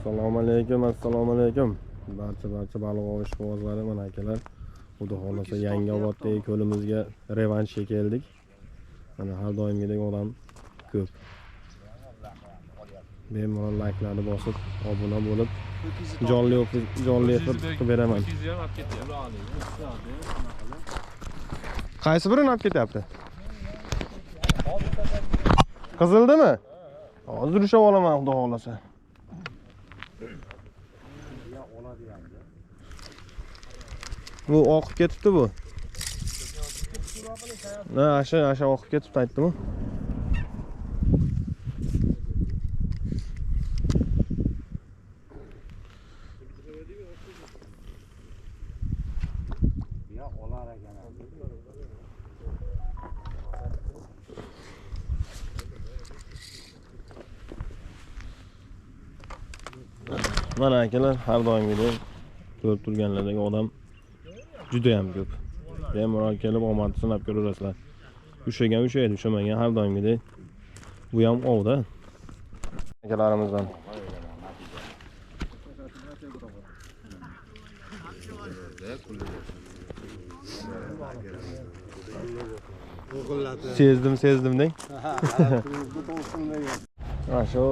Assalomu alaykum. Barcha baliq ovish quvozlari mana akalar. Xudo xolasa Yangiobodda ko'limizga revanshga keldik. Mana har doimgidek odam ko'p. Bemalol like'larni bosib, obuna bo'lib, jonli efir qilib beraman. Qaysi birini olib ketyapti? Qizildimi? Hozir ushlab olaman xudo xolasa. Bu oqib ketibdi bu. Na, asha oqib ketibdi aytdimi? Mana akalar, har doimgidek ko'rib turganlardagi odam juda ham ko'p. Bemalol kelib omadni sinab ko'rasizlar. Ushlagan ushlaydi, ushamagan har doimgidek. Bu ham ovda. Akalarimizdan. Sezdim deng. Ha, shu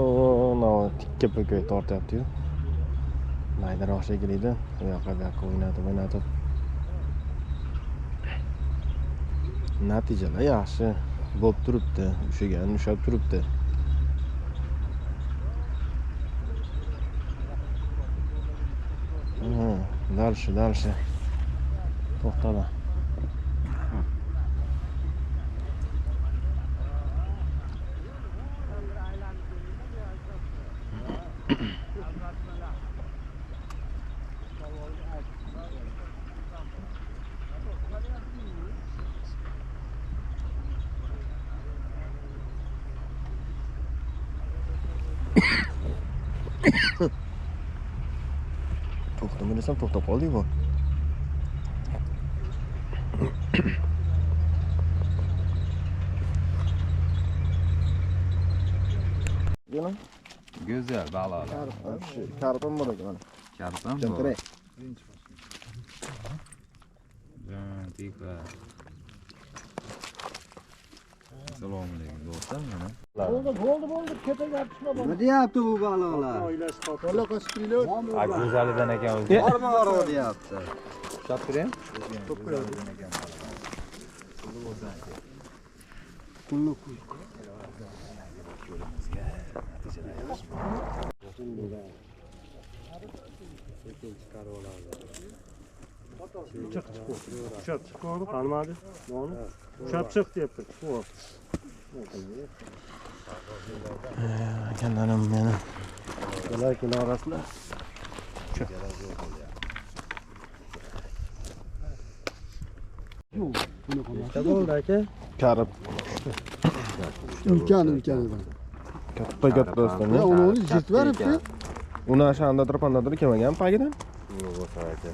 tikka po'koy tortyapti-yu. Maydaroq shekilli, u yoqqa o'ynatib. Natijalar yaxshi bo'lib turibdi. Ushab turibdi. Dальше. To'xtadi. To'xtama desam to'xtab qoldik bu. Yana Güzel balalar. Karpam bor ekan. Karpam bor. Jantire. Tika. Assalomu alaykum do'stlar mana. Bo'ldi, ketaga pishma bo'ldi. Nima deyapti bu baliqlar? To'la qo'shib qo'yinglar. Go'zalidan ekan o'zi. Borma deyapti. Ushlab turing. Kullu. Ushab chiqdi, qolmadi. Mana ushab chiq deyapti. Akanlarim meni. Kelar orasida. Nechta bo'ldi aka? Karib. Ulkan. Katta do'stim. Ya uni yirtib beribdi. Uni asha andadir kelmagan pagidan. Bu bo'lsa aka.